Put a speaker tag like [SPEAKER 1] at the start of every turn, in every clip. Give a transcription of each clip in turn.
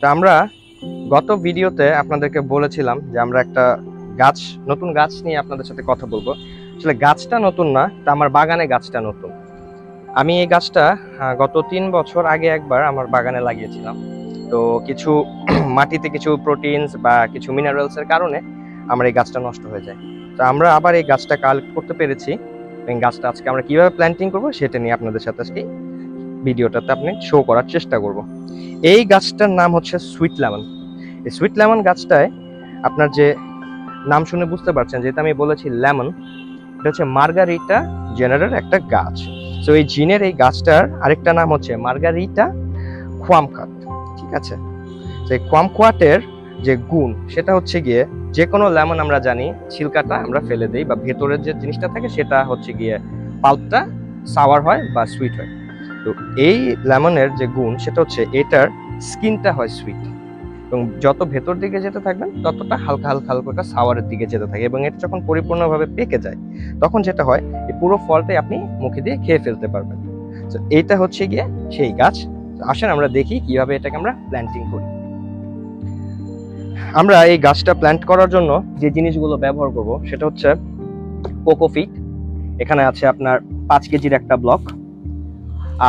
[SPEAKER 1] তো আমরা গত ভিডিওতে আপনাদেরকে বলেছিলাম যে আমরা একটা নতুন গাছ নিয়ে আপনাদের সাথে কথা বলবো। আসলে গাছটা নতুন না, তা আমার বাগানে গাছটা নতুন। আমি এই গাছটা গত 3 বছর আগে একবার আমার বাগানে লাগিয়েছিলাম। তো কিছু মাটিতে কিছু প্রোটিনস বা কিছু মিনারেলস এর কারণে আমার এই গাছটা নষ্ট হয়ে যায়। তো আমরা আবার এই গাছটা কালেক্ট করতে পেরেছি। এই গাছটা আজকে আমরা কিভাবে প্ল্যান্টিং করবো সেটা নিয়ে আপনাদের সাথে আজকে ভিডিওটাতে আপনি শো করার চেষ্টা করব। এই গাছটার নাম হচ্ছে সুইট লেমন। এই সুইট লেমন গাছটায় আপনার যে নাম শুনে বুঝতে পারছেন, যেহেতু আমি বলেছি লেমন, এটা হচ্ছে মার্গারিটা জেনারের একটা গাছ। তো এই জিনের এই গাছটার আরেকটা নাম হচ্ছে মার্গারিটা কোয়ামকাট। ঠিক আছে, সেই কোয়ামকাটের যে গুণ সেটা হচ্ছে গিয়ে, যে কোনো লেমন আমরা জানি ছিলকাটা আমরা ফেলে দিই বা ভেতরের যে জিনিসটা থাকে সেটা হচ্ছে গিয়ে পাল্পটা সাওয়ার হয় বা সুইট হয়। তো এই লেমনের যে গুণ সেটা হচ্ছে এটার স্কিনটা হয় সুইট, এবং যত ভেতর দিকে যেতে থাকবেন ততটা হালকা হালকা হালকা সাওয়ারের দিকে যেতে থাকে। এবং এটা যখন পরিপূর্ণভাবে পেকে যায় তখন যেটা হয়, এই পুরো ফলটাই আপনি মুখে দিয়ে খেয়ে ফেলতে পারবেন। তো এইটা হচ্ছে গিয়ে সেই গাছ। আসেন আমরা দেখি কিভাবে এটাকে আমরা প্ল্যান্টিং করি। আমরা এই গাছটা প্ল্যান্ট করার জন্য যে জিনিসগুলো ব্যবহার করব সেটা হচ্ছে কোকোফিট। এখানে আছে আপনার 5 কেজির একটা ব্লক,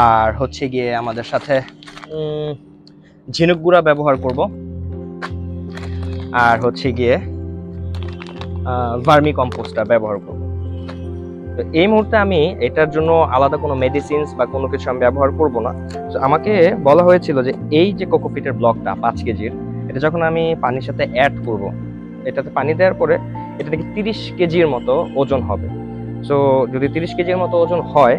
[SPEAKER 1] আর হচ্ছে গিয়ে আমাদের সাথে ঝিনুক গুঁড়া ব্যবহার করব, আর হচ্ছে গিয়ে ভার্মি কম্পোস্টটা ব্যবহার করব। তো এই মুহূর্তে আমি এটার জন্য আলাদা কোনো মেডিসিনস বা কোনো কিছু আমি ব্যবহার করব না। তো আমাকে বলা হয়েছিল যে এই যে কোকোফিটের ব্লকটা 5 কেজির, এটা যখন আমি পানির সাথে অ্যাড করব, এটাতে পানি দেওয়ার পরে এটা থেকে 30 কেজির মতো ওজন হবে। সো যদি 30 কেজির মতো ওজন হয়,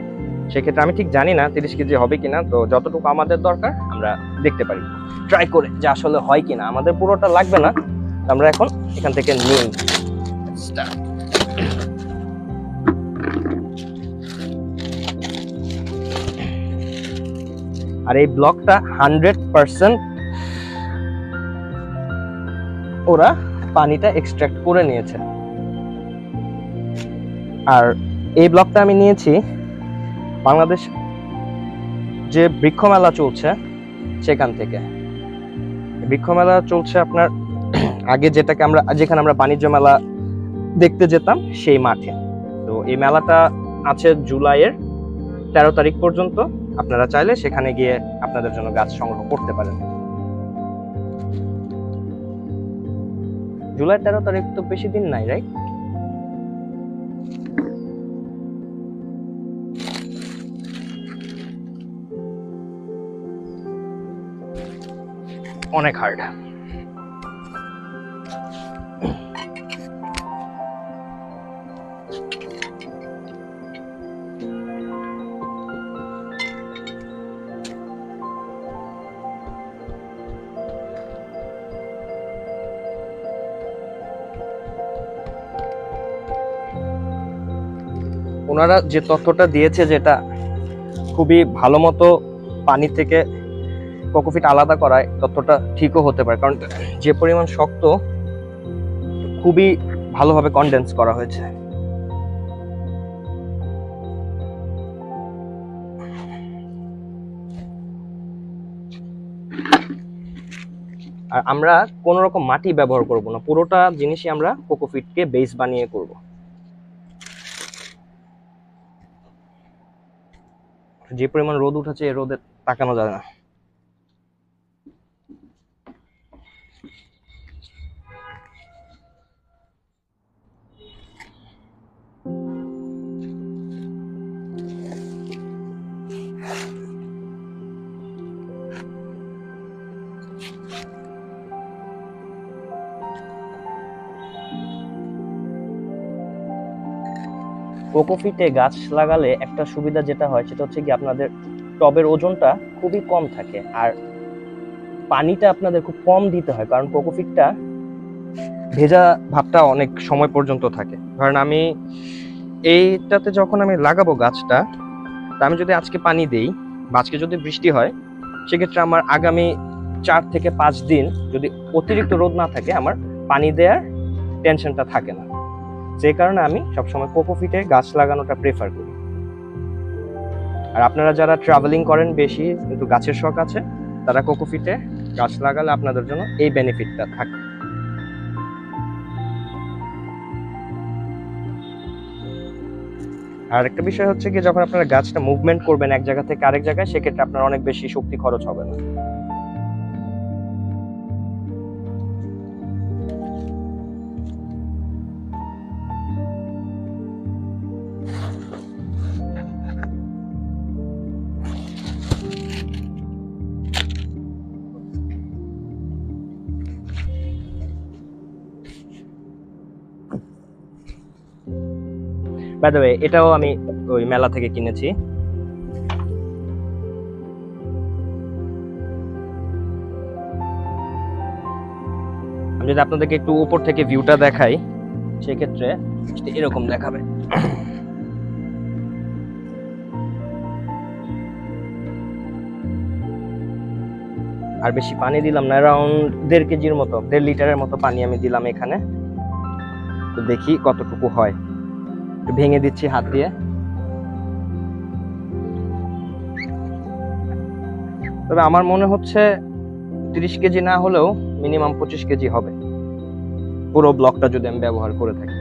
[SPEAKER 1] সেক্ষেত্রে আমি ঠিক জানি না 30 কেজি হবে কিনা। তো যতটুকু আমাদের দরকার আমরা দেখতে পারি ট্রাই করে যে আসলে হয় কিনা। আমাদের পুরোটা লাগবে না, আমরা এখন এখান থেকে নিই। আর এই ব্লকটা 100% ওরা পানিটা এক্সট্রাক্ট করে নিয়েছে। আর এই ব্লকটা আমি নিয়েছি বাংলাদেশ যে বৃক্ষ মেলা চলছে সেখান থেকে। বৃক্ষ মেলা চলছে আপনার আগে যেখানে আমরা বাণিজ্য মেলা দেখতে যেতাম সেই মাঠে। তো এই মেলাটা আছে জুলাইয়ের 13 তারিখ পর্যন্ত। আপনারা চাইলে সেখানে গিয়ে আপনাদের জন্য গাছ সংগ্রহ করতে পারেন। জুলাই 13 তারিখ তো বেশি দিন নাই, রাইট? অনেক হার্ড। ওনারা যে তথ্যটা দিয়েছে, যেটা খুবই ভালো মতো পানি থেকে কোকোফিট আলাদা করায়, তথ্যটা ঠিকও হতে পারে, কারণ যে পরিমাণ শক্ত খুবই ভালোভাবে কনডেন্স করা হয়েছে। আর আমরা কোন রকম মাটি ব্যবহার করব না, পুরোটা জিনিসই আমরা কোকোফিটকে বেস বানিয়ে করব। যে পরিমাণ রোদ উঠেছে, এই রোদে তাকানো যাবে না। কোকোফিটে গাছ লাগালে একটা সুবিধা যেটা হয় সেটা হচ্ছে কি, আপনাদের টবের ওজনটা খুবই কম থাকে, আর পানিটা আপনাদের খুব কম দিতে হয়, কারণ কোকোফিটটা ভেজা ভাবটা অনেক সময় পর্যন্ত থাকে। ধরেন আমি এইটাতে যখন আমি লাগাবো গাছটা, তা আমি যদি আজকে পানি দেই বা আজকে যদি বৃষ্টি হয়, সেক্ষেত্রে আমার আগামী 4 থেকে 5 দিন যদি অতিরিক্ত রোদ না থাকে, আমার পানি দেওয়ার টেনশনটা থাকে না। সেই কারণে আমি সবসময় কোকোফিটে গাছ লাগানোটা প্রেফার করি। আর আপনারা যারা ট্রাভেলিং করেন বেশি কিন্তু গাছের শখ আছে, তারা কোকোফিটে গাছ লাগালে আপনাদের জন্য এই বেনিফিটটা থাকে। আর একটা বিষয় হচ্ছে কি, যখন আপনারা গাছটা মুভমেন্ট করবেন এক জায়গা থেকে আরেক জায়গায়, সেক্ষেত্রে আপনার অনেক বেশি শক্তি খরচ হবে না। বাই দ্য ওয়ে, এটাও আমি ওই মেলা থেকে কিনেছি। আমি যদি আপনাদেরকে একটু উপর থেকে ভিউটা দেখাই, সেক্ষেত্রে এরকম দেখাবে। আর বেশি পানি দিলাম না, অ্যারাউন্ড 1.5 কেজির মতো, 1.5 লিটারের মতো পানি আমি দিলাম এখানে। তো দেখি কতটুকু হয়, একটু ভেঙে দিচ্ছি হাত দিয়ে। তবে আমার মনে হচ্ছে 30 কেজি না হলেও মিনিমাম 25 কেজি হবে, পুরো ব্লকটা যদি আমি ব্যবহার করে থাকি।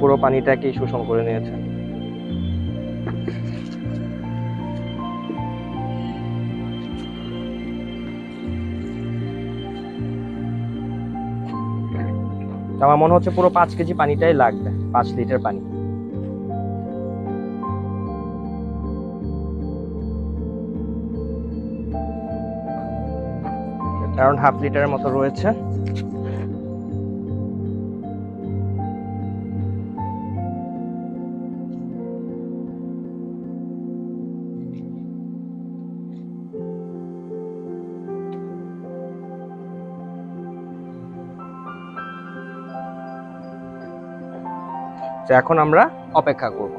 [SPEAKER 1] পুরো পানিটাকেই শোষণ করে নিয়েছে। আমার মনে হচ্ছে পুরো 5 কেজি পানিটাই লাগবে, 5 লিটার পানি। অ্যারাউন্ড হাফ লিটারের মতো রয়েছে। এখন আমরা অপেক্ষা করব।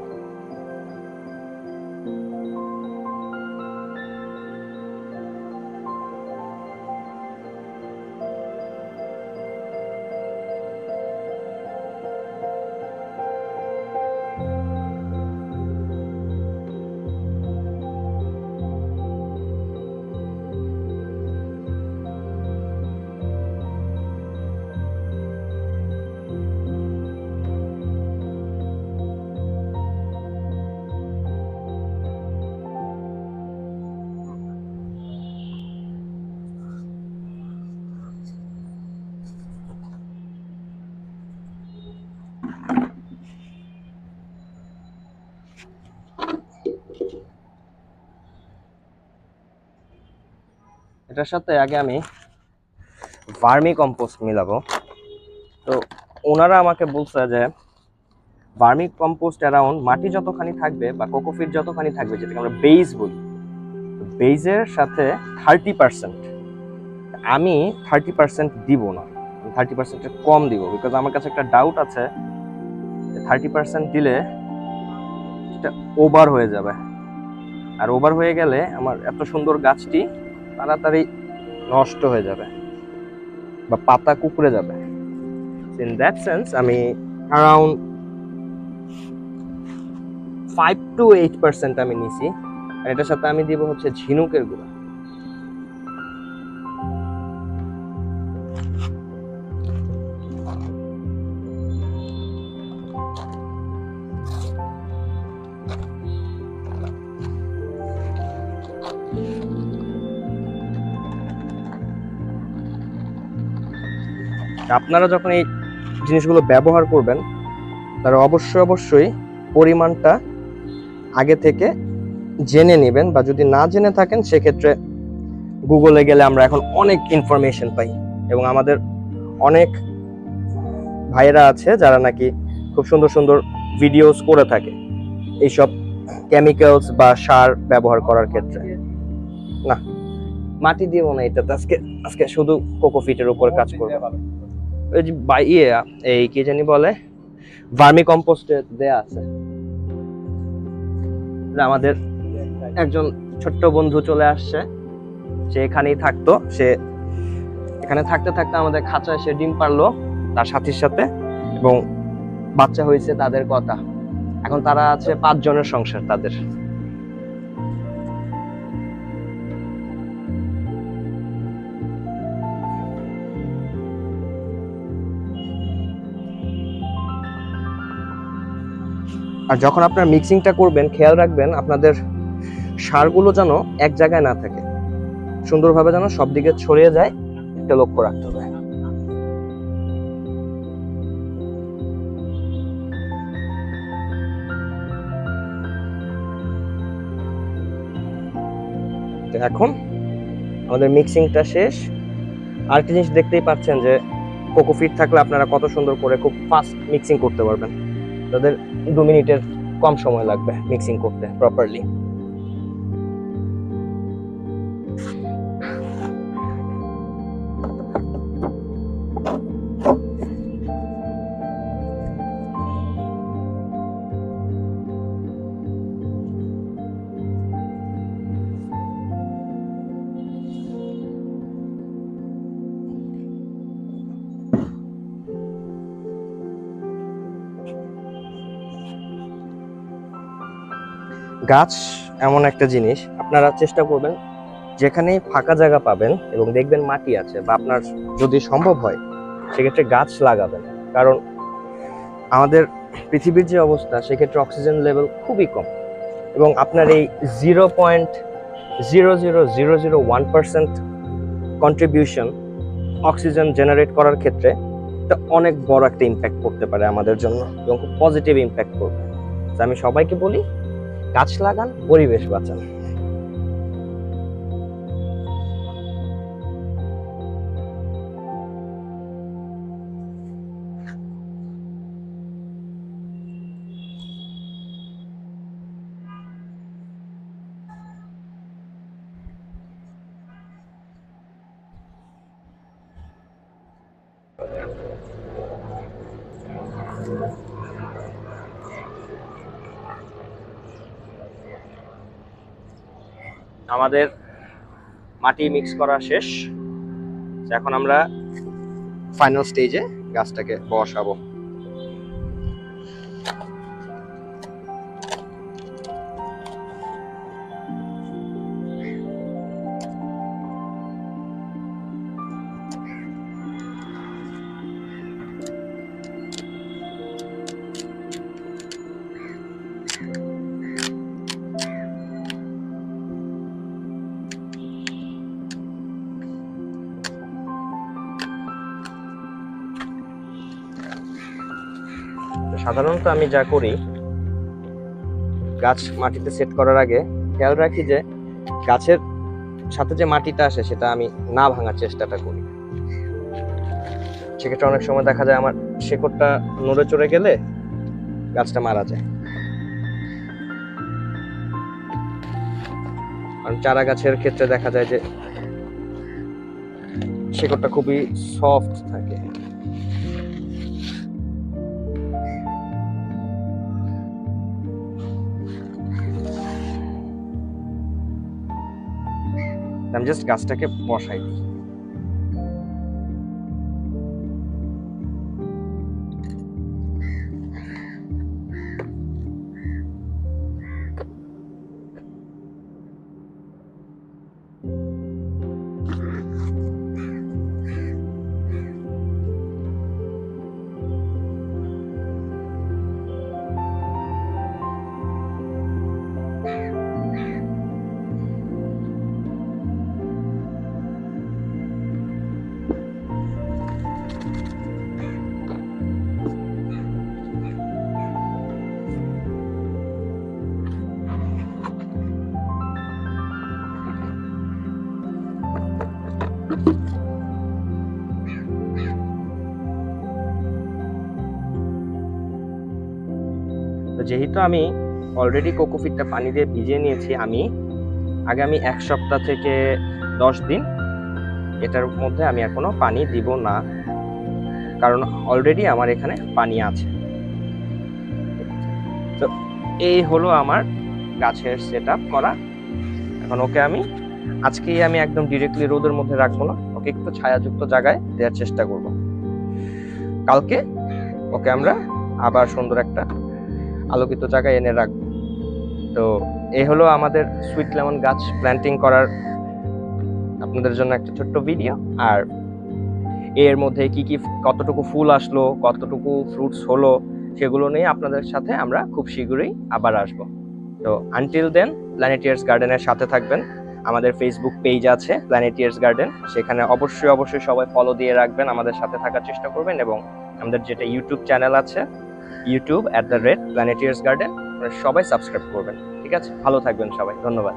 [SPEAKER 1] এটার সাথে আগে আমি ভার্মি কম্পোস্ট মিলাবো। তো ওনারা আমাকে বলছে যে ভার্মি কম্পোস্ট অ্যারাউন্ড মাটি যতখানি থাকবে বা কোকোপিট যতখানি থাকবে, যেটাকে আমরা বেজ বলি, বেজের সাথে 30%, আমি 30% দিব না, 30%-এর কম দিব। বিকজ আমার কাছে একটা ডাউট আছে, 30% দিলে সেটা ওভার হয়ে যাবে, আর ওভার হয়ে গেলে আমার এত সুন্দর গাছটি তাড়াতাড়ি নষ্ট হয়ে যাবে বা পাতা কুকড়ে যাবে। ইন দ্যাট সেন্স আমি অ্যারাউন্ড 5 to 8% আমি নিছি। আর এটার সাথে আমি দিব হচ্ছে ঝিনুকের গুঁড়া। আপনারা যখন এই জিনিসগুলো ব্যবহার করবেন, তারা অবশ্যই পরিমাণটা আগে থেকে জেনে নেবেন, বা যদি না জেনে থাকেন সেক্ষেত্রে গুগলে গেলে আমরা এখন অনেক ইনফরমেশন পাই, এবং আমাদের অনেক ভাইয়েরা আছে যারা নাকি খুব সুন্দর সুন্দর ভিডিওস করে থাকে এইসব কেমিক্যালস বা সার ব্যবহার করার ক্ষেত্রে। না, মাটি দিব না, এটা আজকে শুধু কোকোপিটের উপর কাজ করবে। ওই যে এই কি জানি বলে, ভার্মি কম্পোস্টে দেয়া আছে। আমাদের একজন ছোট্ট বন্ধু চলে আসছে, সে এখানেই থাকতো, সে এখানে থাকতে থাকতে আমাদের খাঁচায় সে ডিম পারলো তার সাথীর সাথে, এবং বাচ্চা হয়েছে তাদের কথা। এখন তারা আছে 5 জনের সংসার তাদের। আর যখন আপনার মিক্সিংটা করবেন খেয়াল রাখবেন আপনাদের সারগুলো যেন এক জায়গায় না থাকে, সুন্দরভাবে যেন সব দিকে ছড়িয়ে যায়, এটা লক্ষ্য রাখতে হবে। এখন আমাদের মিক্সিংটা শেষ। আরেকটা জিনিস দেখতেই পাচ্ছেন যে কোকোফিট থাকলে আপনারা কত সুন্দর করে খুব ফাস্ট মিক্সিং করতে পারবেন, তাদের 2 মিনিটের কম সময় লাগবে মিক্সিং করতে প্রপারলি। গাছ এমন একটা জিনিস, আপনারা চেষ্টা করবেন যেখানে ফাঁকা জায়গা পাবেন এবং দেখবেন মাটি আছে বা আপনার যদি সম্ভব হয় সেক্ষেত্রে গাছ লাগাবেন। কারণ আমাদের পৃথিবীর যে অবস্থা সেক্ষেত্রে অক্সিজেন লেভেল খুবই কম, এবং আপনার এই 0.00001% কন্ট্রিবিউশন অক্সিজেন জেনারেট করার ক্ষেত্রে এটা অনেক বড় একটা ইম্প্যাক্ট করতে পারে আমাদের জন্য, এবং খুব পজিটিভ ইম্প্যাক্ট করবে। আমি সবাইকে বলি গাছ লাগান, পরিবেশ বাঁচান। আমাদের মাটি মিক্স করা শেষ, এখন আমরা ফাইনাল স্টেজে গাছটাকে বসাবো। সাধারণত আমি যা করি, গাছ মাটিতে সেট করার আগে খেয়াল রাখি যে গাছের সাথে যে মাটিটা আসে সেটা আমি না ভাঙার চেষ্টাটা করি। সেক্ষেত্রে অনেক সময় দেখা যায় আমার শেকড়টা নড়ে চড়ে গেলে গাছটা মারা যায়। কারণ চারা গাছের ক্ষেত্রে দেখা যায় যে শেকড়টা খুবই সফট থাকে। আমি জাস্ট গাছটাকে বসাই দিই। যেহেতু আমি অলরেডি কোকোফিটটা পানি দিয়ে ভিজিয়ে নিয়েছি, আগামী 1 সপ্তাহ থেকে 10 দিন এটার মধ্যে আমি আর কোনো পানি দিব না, কারণ অলরেডি আমার এখানে পানি আছে। তো এই হলো আমার গাছের সেট আপ করা। এখন ওকে আজকেই আমি একদম ডিরেক্টলি রোদের মধ্যে রাখবো না, ওকে একটু ছায়াযুক্ত জায়গায় দেওয়ার চেষ্টা করব। কালকে ওকে আমরা আবার সুন্দর একটা আলোকিত জায়গায় এনে রাখবো। তো এই হলো আমাদের সুইট লেমন গাছ প্ল্যান্টিং করার আপনাদের জন্য একটা ছোট্ট ভিডিও। আর এর মধ্যে কি কতটুকু ফুল আসলো, কতটুকু ফ্রুটস হলো, সেগুলো নিয়ে আপনাদের সাথে আমরা খুব শীঘ্রই আবার আসব। তো আনটিল দেন প্ল্যানেটিয়ার্স গার্ডেনের সাথে থাকবেন। আমাদের ফেসবুক পেজ আছে প্ল্যানেটিয়ার্স গার্ডেন, সেখানে অবশ্যই সবাই ফলো দিয়ে রাখবেন, আমাদের সাথে থাকার চেষ্টা করবেন। এবং আমাদের যেটা ইউটিউব চ্যানেল আছে, ইউটিউব @প্ল্যানেটিয়ার্স গার্ডেন, সবাই সাবস্ক্রাইব করবেন। ঠিক আছে, ভালো থাকবেন সবাই, ধন্যবাদ।